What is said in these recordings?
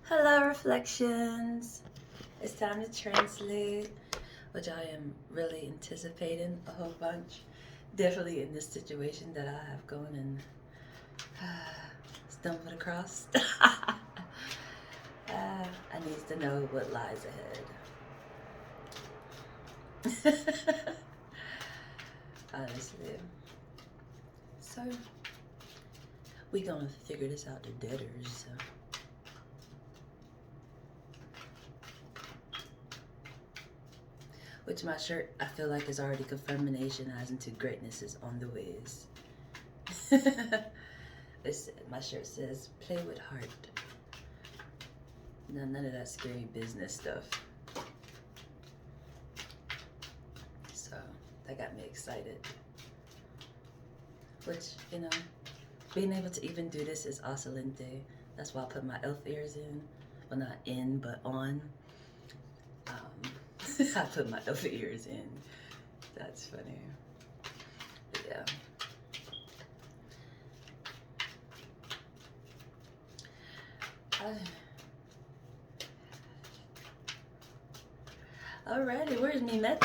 Hello, reflections. It's time to translate, which I am really anticipating a whole bunch. Definitely in this situation that I have going and stumbled across. I need to know what lies ahead. Honestly. So, we gonna figure this out, the debtors. Which my shirt, I feel like, is already confirmation as into greatness is on the ways. My shirt says, play with heart. No, none of that scary business stuff. So that got me excited. Which, being able to even do this is excelente. That's why I put my elf ears in. Well, not in, but on. I put my elf ears in. That's funny. But yeah. Alrighty, where's me met?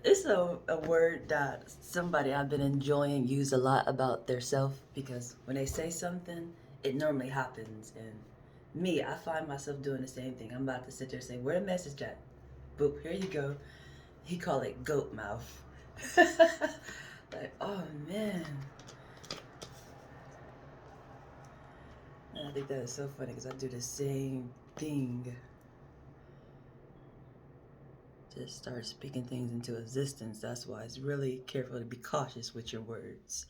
It's a word that somebody I've been enjoying use a lot about their self, because when they say something, it normally happens. And me, I find myself doing the same thing. I'm about to sit there and say, where the message at? Boop, here you go. He call it goat mouth. Like, oh man. And I think that is so funny because I do the same thing. Just start speaking things into existence. That's why it's really careful to be cautious with your words.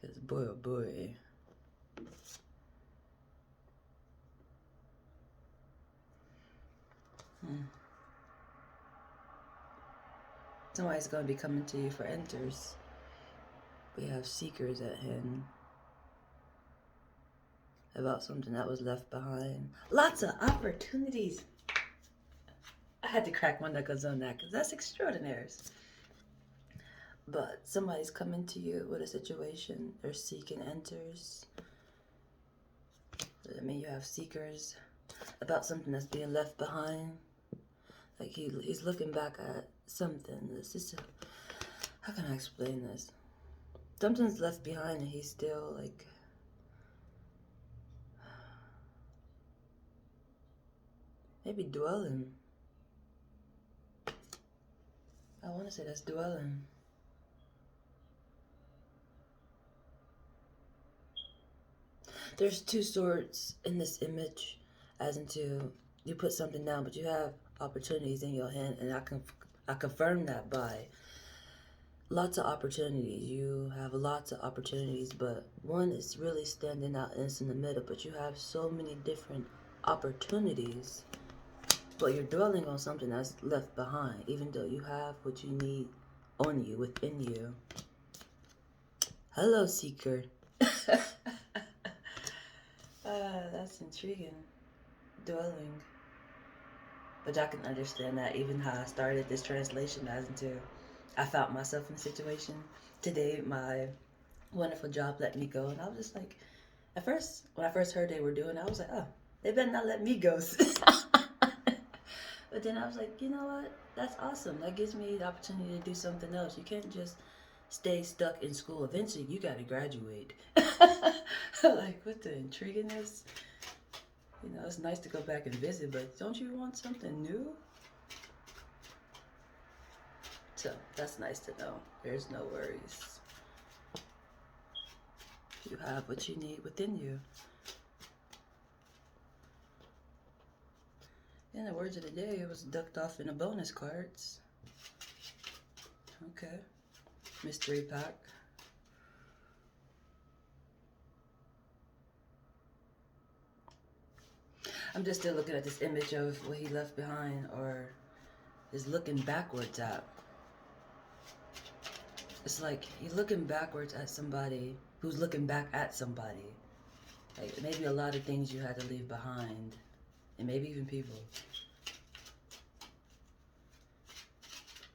Because boy, oh boy. Somebody's going to be coming to you for enters. We have seekers at hand. About something that was left behind. Lots of opportunities. I had to crack my knuckles on that because that's extraordinary. But somebody's coming to you with a situation. They're seeking enters. I mean, you have seekers about something that's being left behind. Like he's looking back at something. This is how can I explain this? Something's left behind and he's still like maybe dwelling. I want to say that's dwelling. There's two swords in this image, as into you put something down, but you have opportunities in your hand, and I confirm that by lots of opportunities. You have lots of opportunities, but one is really standing out and it's in the middle, but you have so many different opportunities, but you're dwelling on something that's left behind, even though you have what you need on you, within you. Hello, seeker. That's intriguing. Dwelling. But y'all can understand that even how I started this translation as into I found myself in a situation. Today, my wonderful job let me go, and I was just like, at first, when I first heard they were doing it, I was like, oh, they better not let me go. But then I was like, you know what? That's awesome. That gives me the opportunity to do something else. You can't just stay stuck in school. Eventually, you got to graduate. Like, what the intriguingness? It's nice to go back and visit, but don't you want something new? So, that's nice to know. There's no worries. You have what you need within you. In the words of the day, it was ducked off in the bonus cards. Okay. Mystery pack. I'm just still looking at this image of what he left behind, or is looking backwards at. It's like he's looking backwards at somebody who's looking back at somebody. Like maybe a lot of things you had to leave behind, and maybe even people.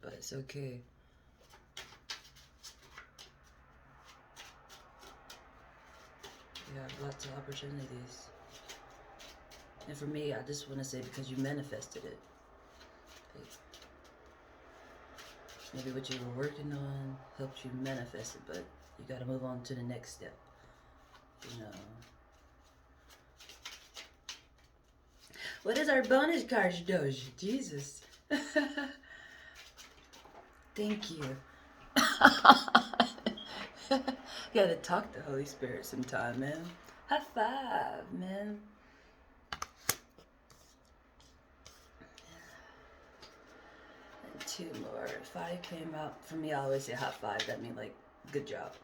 But it's okay. You have lots of opportunities. And for me, I just want to say because you manifested it. Like, maybe what you were working on helped you manifest it, but you got to move on to the next step. You know. What is our bonus card, Doge? Jesus. Thank you. You gotta talk to Holy Spirit sometime, man. High five, man. And 2 more. 5 came out. For me, I always say high five. That means like, good job.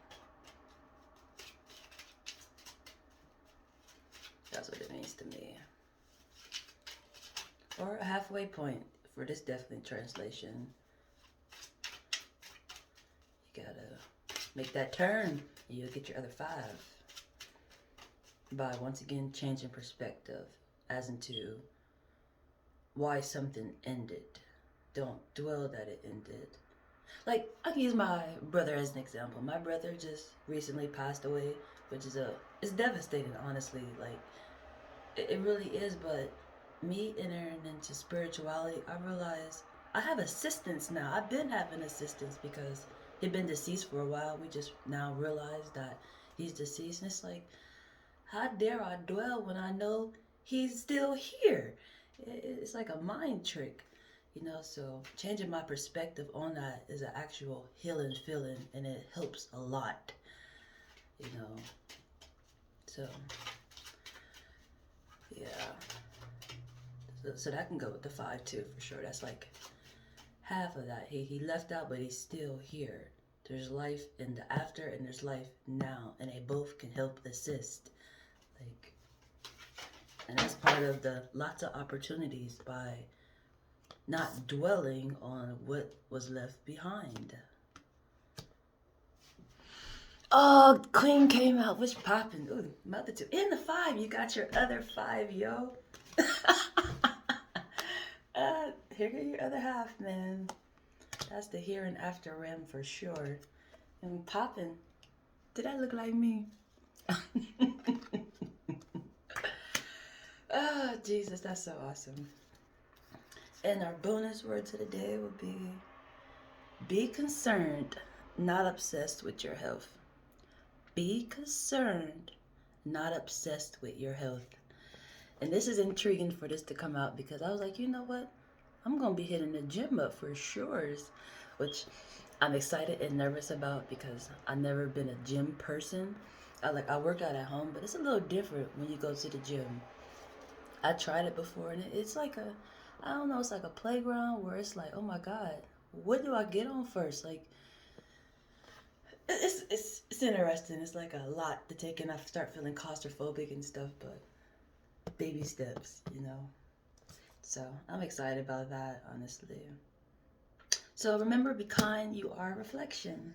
That's what it means to me. Or a halfway point for this definitely translation. You gotta make that turn and you'll get your other 5. By once again changing perspective as into why something ended. Don't dwell that it ended. Like, I can use my brother as an example. My brother just recently passed away, which is it's devastating, honestly. Like, it really is, but me entering into spirituality, I realized I have assistance now. I've been having assistance because he'd been deceased for a while. We just now realized that he's deceased. And it's like, how dare I dwell when I know he's still here? It's like a mind trick, you know? So changing my perspective on that is an actual healing feeling, and it helps a lot, you know? So, yeah. So that can go with the 5 too, for sure. That's like half of that. He left out, but he's still here. There's life in the after and there's life now, and they both can help assist. Like, and that's part of the lots of opportunities by not dwelling on what was left behind. Oh, Queen came out. What's popping? Ooh, mother two. In the 5, you got your other 5, yo. Here go your other half, man. That's the here and after rim for sure. And popping. Did I look like me? Oh, Jesus, that's so awesome. And our bonus word to the day would be concerned, not obsessed with your health. Be concerned, not obsessed with your health. And this is intriguing for this to come out because I was like, you know what? I'm going to be hitting the gym up for sure, which I'm excited and nervous about because I've never been a gym person. I work out at home, but it's a little different when you go to the gym. I tried it before, and it's like I don't know, it's like a playground where it's like, oh my God, what do I get on first? Like, it's interesting. It's like a lot to take in. I start feeling claustrophobic and stuff, but baby steps, you know. So I'm excited about that, honestly. So remember, be kind. You are a reflection.